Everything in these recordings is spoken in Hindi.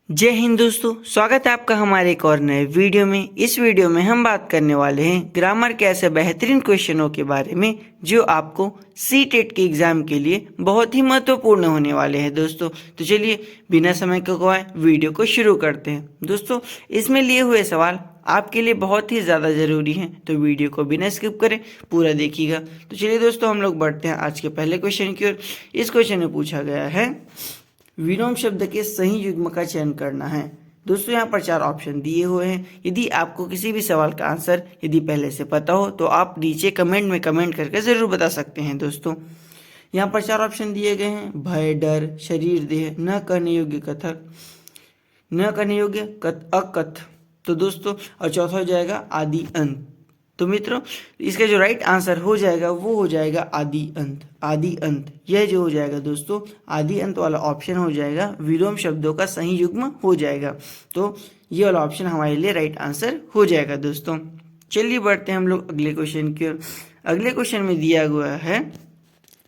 जय हिंद दोस्तों, स्वागत है आपका हमारे एक और नए वीडियो में। इस वीडियो में हम बात करने वाले हैं ग्रामर के ऐसे बेहतरीन क्वेश्चनों के बारे में जो आपको सी टेट के एग्जाम के लिए बहुत ही महत्वपूर्ण होने वाले हैं दोस्तों। तो चलिए बिना समय को गवाए वीडियो को शुरू करते हैं। दोस्तों, इसमें लिए हुए सवाल आपके लिए बहुत ही ज़्यादा ज़रूरी हैं, तो वीडियो को बिना स्किप करें पूरा देखिएगा। तो चलिए दोस्तों, हम लोग बढ़ते हैं आज के पहले क्वेश्चन की ओर। इस क्वेश्चन में पूछा गया है विलोम शब्द के सही युग्म का चयन करना है। दोस्तों, यहाँ पर 4 ऑप्शन दिए हुए हैं। यदि आपको किसी भी सवाल का आंसर यदि पहले से पता हो तो आप नीचे कमेंट में कमेंट करके ज़रूर बता सकते हैं। दोस्तों, यहाँ पर 4 ऑप्शन दिए गए हैं। भय, डर, शरीर, देह, न करने योग्य कथक, न करने योग्य अकथ। तो दोस्तों, और चौथा हो जाएगा आदि अंत। तो मित्रों, इसका जो राइट आंसर हो जाएगा वो हो जाएगा आदि अंत। आदि अंत, यह जो हो जाएगा दोस्तों, आदि अंत वाला ऑप्शन हो जाएगा, विलोम शब्दों का सही युग्म हो जाएगा। तो ये वाला ऑप्शन हमारे लिए राइट आंसर हो जाएगा। दोस्तों, चलिए बढ़ते हैं हम लोग अगले क्वेश्चन की ओर। अगले क्वेश्चन में दिया हुआ है,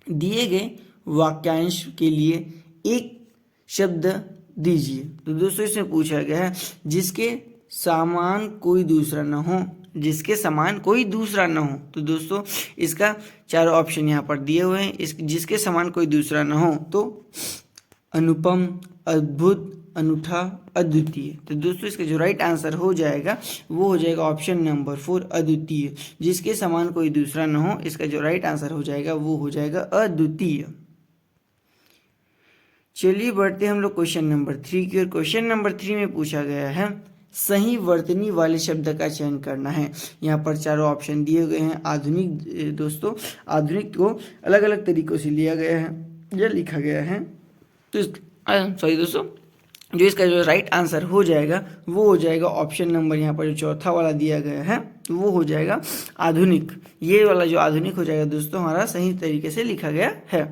दिए गए वाक्यांश के लिए एक शब्द दीजिए। तो दोस्तों, इसमें पूछा गया है जिसके समान कोई दूसरा न हो, जिसके समान कोई दूसरा न हो। तो दोस्तों, इसका 4 ऑप्शन यहाँ पर दिए हुए हैं। इस जिसके समान कोई दूसरा न हो तो अनुपम, अद्भुत, अनूठा, अद्वितीय। तो दोस्तों, इसका जो राइट आंसर हो जाएगा वो हो जाएगा ऑप्शन नंबर 4 अद्वितीय। जिसके समान कोई दूसरा न हो, इसका जो राइट आंसर हो जाएगा वो हो जाएगा अद्वितीय। चलिए बढ़ते हैं हम लोग क्वेश्चन नंबर 3 की ओर। क्वेश्चन नंबर 3 में पूछा गया है सही वर्तनी वाले शब्द का चयन करना है। यहाँ पर 4 ऑप्शन दिए गए हैं। आधुनिक, दोस्तों आधुनिक को अलग अलग तरीकों से लिया गया है या लिखा गया है। तो सॉरी दोस्तों, जो इसका जो राइट आंसर हो जाएगा वो हो जाएगा ऑप्शन नंबर यहाँ पर जो चौथा वाला दिया गया है वो हो जाएगा आधुनिक। ये वाला जो आधुनिक हो जाएगा दोस्तों हमारा सही तरीके से लिखा गया है।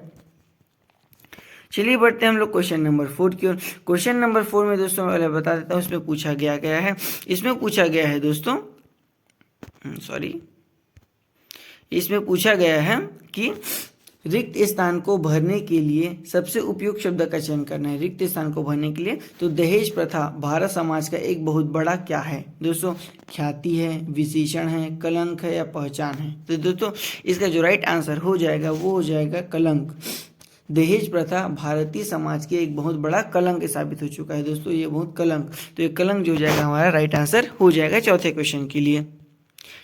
चलिए बढ़ते हैं हम लोग क्वेश्चन नंबर 4 की ओर। क्वेश्चन नंबर 4 में दोस्तों पहले बता देता हूँ इसमें पूछा गया है। इसमें पूछा गया है दोस्तों, इसमें पूछा गया है कि रिक्त स्थान को भरने के लिए सबसे उपयुक्त शब्द का चयन करना है। रिक्त स्थान को भरने के लिए तो दहेज प्रथा भारत समाज का एक बहुत बड़ा क्या है दोस्तों? ख्याति है, विशेषण है, कलंक है या पहचान है। तो दोस्तों, इसका जो राइट आंसर हो जाएगा वो हो जाएगा कलंक। दहेज प्रथा भारतीय समाज के एक बहुत बड़ा कलंक साबित हो चुका है दोस्तों, ये बहुत कलंक। तो ये कलंक जो हो जाएगा हमारा राइट आंसर हो जाएगा चौथे क्वेश्चन के लिए।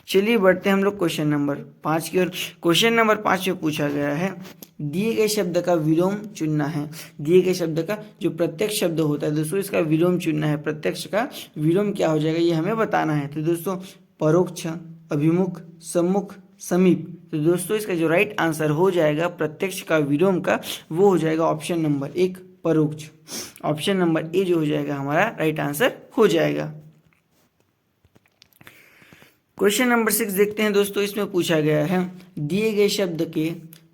चलिए बढ़ते हैं हम लोग क्वेश्चन नंबर 5 की ओर। क्वेश्चन नंबर 5 में पूछा गया है दिए गए शब्द का विलोम चुनना है। दिए गए शब्द का जो प्रत्यक्ष शब्द होता है दोस्तों इसका विलोम चुनना है। प्रत्यक्ष का विलोम क्या हो जाएगा ये हमें बताना है। तो दोस्तों, परोक्ष, अभिमुख, सम्मुख, समीप। तो दोस्तों, इसका जो राइट आंसर हो जाएगा प्रत्यक्ष का विलोम का वो हो जाएगा ऑप्शन नंबर 1 परोक्ष। ऑप्शन नंबर ए जो हो जाएगा हमारा राइट आंसर हो जाएगा। क्वेश्चन नंबर 6 देखते हैं दोस्तों। इसमें पूछा गया है दिए गए शब्द के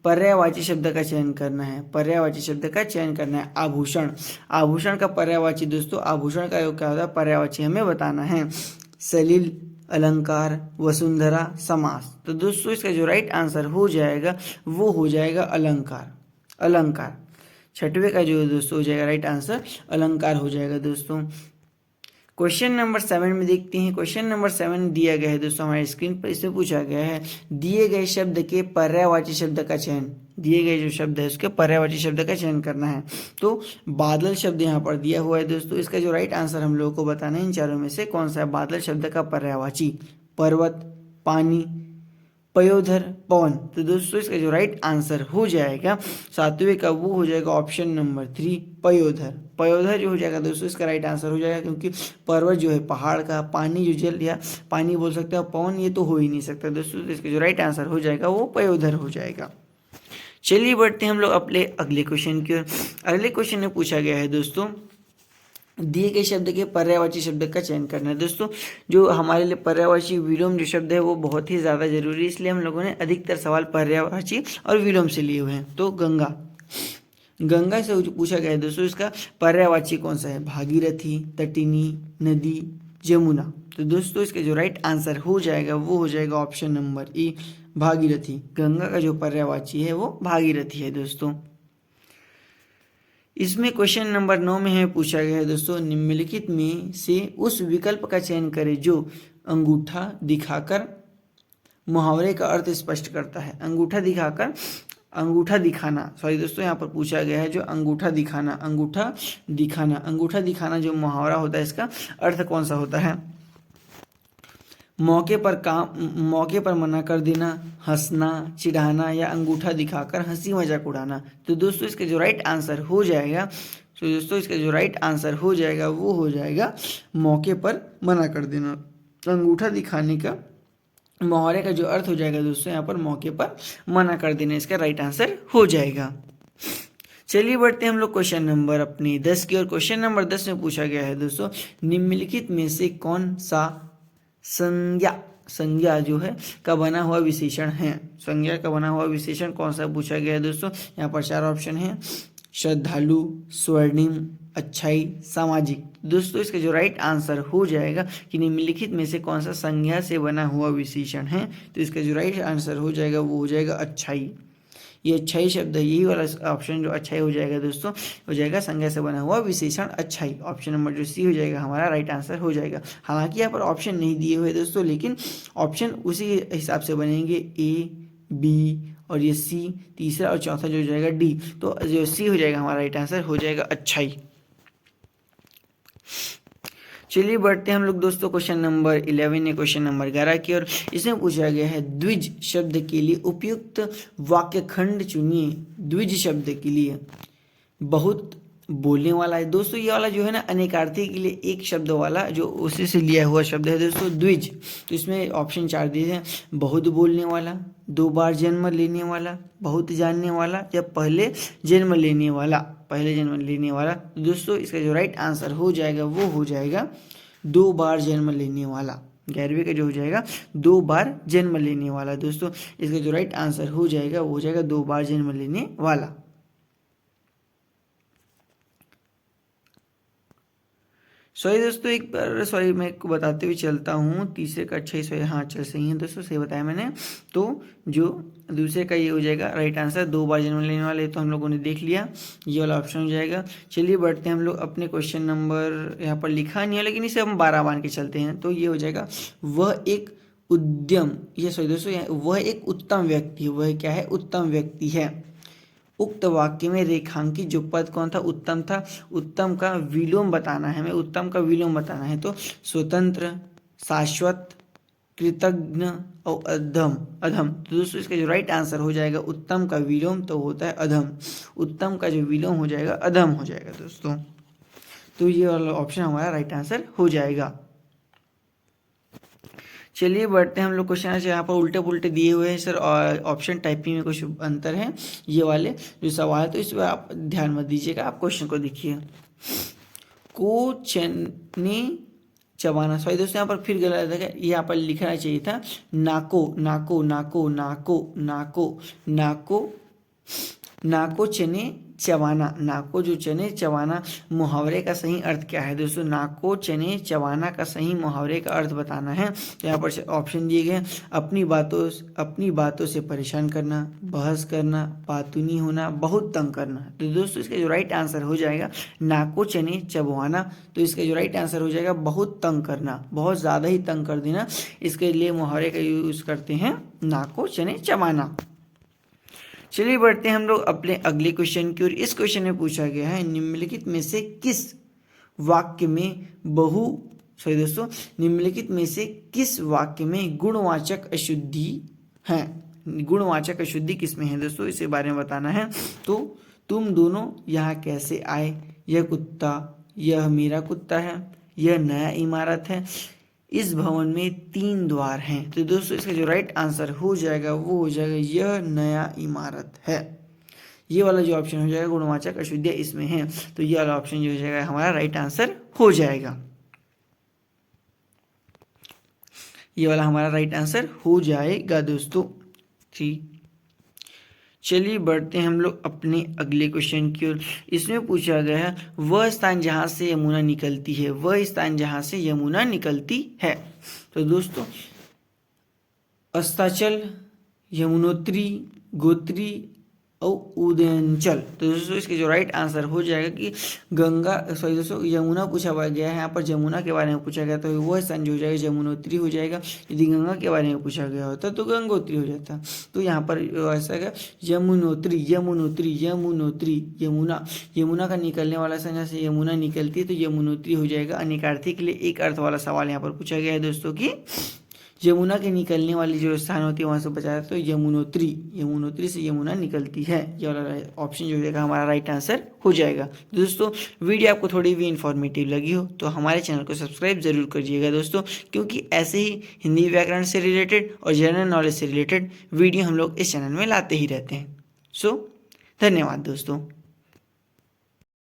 पर्यायवाची शब्द का चयन करना है। पर्यायवाची शब्द का चयन करना है। आभूषण, आभूषण का पर्यायवाची दोस्तों, आभूषण का क्या होता है पर्यायवाची हमें बताना है। सलील, अलंकार, वसुंधरा, समास। तो दोस्तों, इसका जो राइट आंसर हो जाएगा वो हो जाएगा अलंकार। अलंकार 6वें का जो दोस्तों हो जाएगा राइट आंसर अलंकार हो जाएगा दोस्तों। क्वेश्चन नंबर 7 में देखते हैं। क्वेश्चन नंबर 7 दिया गया है दोस्तों हमारे स्क्रीन पर। इसमें पूछा गया है दिए गए शब्द के पर्यायवाची शब्द का चयन, दिए गए जो शब्द है उसके पर्यायवाची शब्द का चयन करना है। तो बादल शब्द यहाँ पर दिया हुआ है दोस्तों। इसका जो राइट आंसर हम लोगों को बताना है इन चारों में से कौन सा है बादल शब्द का पर्यायवाची। पर्वत, पानी, पयोधर, पवन। तो दोस्तों, इसका जो राइट आंसर हो जाएगा 7वें का वो हो जाएगा ऑप्शन नंबर 3 पयोधर। पयोधर जो हो जाएगा दोस्तों इसका राइट आंसर हो जाएगा, क्योंकि पर्वत जो है पहाड़ का, पानी जो जल या पानी बोल सकते हैं, पवन ये तो हो ही नहीं सकता दोस्तों। तो इसका जो राइट आंसर हो जाएगा वो पयोधर हो जाएगा। चलिए बढ़ते हैं हम लोग अपने अगले क्वेश्चन की ओर। अगले क्वेश्चन में पूछा गया है दोस्तों दिए गए शब्द के पर्यायवाची शब्द का चयन करना है। दोस्तों, जो हमारे लिए पर्यायवाची विलोम जो शब्द है वो बहुत ही ज़्यादा जरूरी है, इसलिए हम लोगों ने अधिकतर सवाल पर्यायवाची और विलोम से लिए हुए हैं। तो गंगा, गंगा से पूछा गया है दोस्तों इसका पर्यायवाची कौन सा है? भागीरथी, तटिनी, नदी, जमुना। तो दोस्तों, इसका जो राइट आंसर हो जाएगा वो हो जाएगा option number A Bhagirathi. Ganga का जो पर्यायवाची है वो भागीरथी है दोस्तों। इसमें क्वेश्चन नंबर 9 में हमें पूछा गया है दोस्तों, निम्नलिखित में से उस विकल्प का चयन करें जो अंगूठा दिखाकर मुहावरे का अर्थ स्पष्ट करता है। अंगूठा दिखाकर, अंगूठा दिखाना, सॉरी दोस्तों यहाँ पर पूछा गया है जो अंगूठा दिखाना, अंगूठा दिखाना, अंगूठा दिखाना जो मुहावरा होता है इसका अर्थ कौन सा होता है? मौके पर मना कर देना, हंसना, चिढ़ाना या अंगूठा दिखाकर हंसी मजाक उड़ाना। तो दोस्तों इसका जो राइट आंसर हो जाएगा, तो दोस्तों इसका जो राइट आंसर हो जाएगा वो हो जाएगा मौके पर मना कर देना। अंगूठा दिखाने का मुहावरे का जो अर्थ हो जाएगा दोस्तों यहाँ पर मौके पर मना कर देना, इसका राइट आंसर हो जाएगा। चलिए बढ़ते हैं हम लोग क्वेश्चन नंबर अपनी 10 की ओर। क्वेश्चन नंबर 10 में पूछा गया है दोस्तों, निम्नलिखित में से कौन सा संज्ञा जो है का बना हुआ विशेषण है? संज्ञा का बना हुआ विशेषण कौन सा पूछा गया है दोस्तों? यहाँ पर 4 ऑप्शन है, श्रद्धालु, स्वर्णिम, अच्छाई, सामाजिक। दोस्तों इसका जो राइट आंसर हो जाएगा कि निम्नलिखित में से कौन सा संज्ञा से बना हुआ विशेषण है, तो इसका जो राइट आंसर हो जाएगा वो हो जाएगा अच्छाई। ये अच्छाई शब्द है, यही वाला ऑप्शन जो अच्छाई हो जाएगा दोस्तों, हो जाएगा संज्ञा से बना हुआ विशेषण अच्छाई। ऑप्शन नंबर जो सी हो जाएगा हमारा राइट आंसर हो जाएगा। हालांकि यहाँ पर ऑप्शन नहीं दिए हुए दोस्तों, लेकिन ऑप्शन उसी हिसाब से बनेंगे, ए, बी और ये सी, तीसरा और चौथा जो हो जाएगा डी। तो जो सी हो जाएगा हमारा राइट आंसर हो जाएगा अच्छाई। चलिए बढ़ते हैं हम लोग दोस्तों क्वेश्चन नंबर 11 या क्वेश्चन नंबर 11 की ओर। इसमें पूछा गया है द्विज शब्द के लिए उपयुक्त वाक्य खंड चुनिए। द्विज शब्द के लिए बहुत बोलने वाला है दोस्तों, ये वाला जो है ना अनेकार्थी के लिए एक शब्द वाला जो उसी से लिया हुआ शब्द है दोस्तों द्विज। तो इसमें ऑप्शन 4 दिए हैं, बहुत बोलने वाला, 2 बार जन्म लेने वाला, बहुत जानने वाला या पहले जन्म लेने वाला। पहले जन्म लेने वाला। तो दोस्तों इसका जो राइट आंसर हो जाएगा वो हो जाएगा 2 बार जन्म लेने वाला। 11वीं का जो हो जाएगा 2 बार जन्म लेने वाला। दोस्तों इसका जो राइट आंसर हो जाएगा वो हो जाएगा 2 बार जन्म लेने वाला। सॉरी दोस्तों एक बार सॉरी मैं आपको बताते हुए चलता हूँ, तीसरे का अच्छा ही सही, हाँ चल सही है दोस्तों, सही बताया मैंने। तो जो दूसरे का ये हो जाएगा राइट आंसर 2 बार जन्म लेने वाले, तो हम लोगों ने देख लिया, ये वाला ऑप्शन हो जाएगा। चलिए बढ़ते हैं हम लोग अपने क्वेश्चन नंबर, यहाँ पर लिखा नहीं है लेकिन इसे हम 12 मान के चलते हैं। तो ये हो जाएगा वह एक उद्यम, ये सॉरी दोस्तों वह एक उत्तम व्यक्ति है। वह क्या है? उत्तम व्यक्ति है। उक्त वाक्य में रेखांकित जो पद कौन था? उत्तम था। उत्तम का विलोम बताना है, हमें उत्तम का विलोम बताना है। तो स्वतंत्र, शाश्वत, कृतज्ञ और अधम। अधम तो दोस्तों इसका जो राइट आंसर हो जाएगा उत्तम का विलोम तो होता है अधम। उत्तम का जो विलोम हो जाएगा अधम हो जाएगा दोस्तों। तो ये वाला ऑप्शन हमारा राइट आंसर हो जाएगा। चलिए बढ़ते हैं हम लोग क्वेश्चन, यहाँ पर उल्टे पुल्टे दिए हुए हैं सर, और ऑप्शन टाइपिंग में कुछ अंतर है ये वाले जो सवाल है, तो इस पर आप ध्यान मत दीजिएगा, आप क्वेश्चन को देखिए। को चने चबाना, सॉरी दोस्तों यहाँ पर फिर गलत है, यहाँ पर लिखना चाहिए था नाको नाको नाको नाको नाको नाको नाको चने चबाना। नाको जो चने चबाना मुहावरे का सही अर्थ क्या है दोस्तों? नाको चने चबाना का सही मुहावरे का अर्थ बताना है। तो यहाँ पर ऑप्शन दिए गए, अपनी बातों से परेशान करना, बहस करना, पातूनी होना, बहुत तंग करना। तो दोस्तों इसका जो राइट आंसर हो जाएगा नाको चने चबवाना। तो इसका जो राइट आंसर हो जाएगा बहुत तंग करना, बहुत ज़्यादा ही तंग कर देना। इसके लिए मुहावरे का यूज़ करते हैं नाको चने चबाना। चलिए बढ़ते हैं हम लोग अपने अगले क्वेश्चन की ओर। इस क्वेश्चन में पूछा गया है निम्नलिखित में से किस वाक्य में निम्नलिखित में से किस वाक्य में गुणवाचक अशुद्धि है? गुणवाचक अशुद्धि किस में है दोस्तों, इसके बारे में बताना है। तो तुम दोनों यहाँ कैसे आए, यह कुत्ता, यह मेरा कुत्ता है, यह नया इमारत है, इस भवन में 3 द्वार हैं। तो दोस्तों इसका जो राइट आंसर हो जाएगा वो हो जाएगा यह नया इमारत है। ये वाला जो ऑप्शन हो जाएगा गुणवाचक अशुद्धियाँ इसमें है, तो ये वाला ऑप्शन जो हो जाएगा हमारा राइट आंसर हो जाएगा। ये वाला हमारा राइट आंसर हो जाएगा दोस्तों। ठीक, चलिए बढ़ते हैं हम लोग अपने अगले क्वेश्चन की ओर। इसमें पूछा गया है वह स्थान जहाँ से यमुना निकलती है, वह स्थान जहाँ से यमुना निकलती है। तो दोस्तों अस्ताचल, यमुनोत्री, गोत्री, और उदयंचल। तो दोस्तों इसके जो राइट आंसर हो जाएगा कि गंगा, सॉरी दोस्तों यमुना पूछा गया है, यहाँ पर जमुना के बारे में पूछा गया तो वो स्थान जो हो जाएगा जमुनोत्री हो जाएगा। यदि गंगा के बारे में पूछा गया होता तो गंगोत्री हो जाता। तो यहाँ पर ऐसा है यमुनोत्री, यमुनोत्री, यमुनोत्री, यमुना, यमुना का निकलने वाला स्थान जहाँ से यमुना निकलती है तो यमुनोत्री हो जाएगा। अनेकार्थी के लिए एक अर्थ वाला सवाल यहाँ पर पूछा गया है दोस्तों की यमुना के निकलने वाली जो स्थान होती है वहाँ से बचा तो यमुनोत्री, यमुनोत्री से यमुना निकलती है। ये वाला ऑप्शन जो होगा हमारा राइट आंसर हो जाएगा। दोस्तों वीडियो आपको थोड़ी भी इन्फॉर्मेटिव लगी हो तो हमारे चैनल को सब्सक्राइब जरूर करिएगा दोस्तों, क्योंकि ऐसे ही हिंदी व्याकरण से रिलेटेड और जनरल नॉलेज से रिलेटेड वीडियो हम लोग इस चैनल में लाते ही रहते हैं। सो धन्यवाद दोस्तों।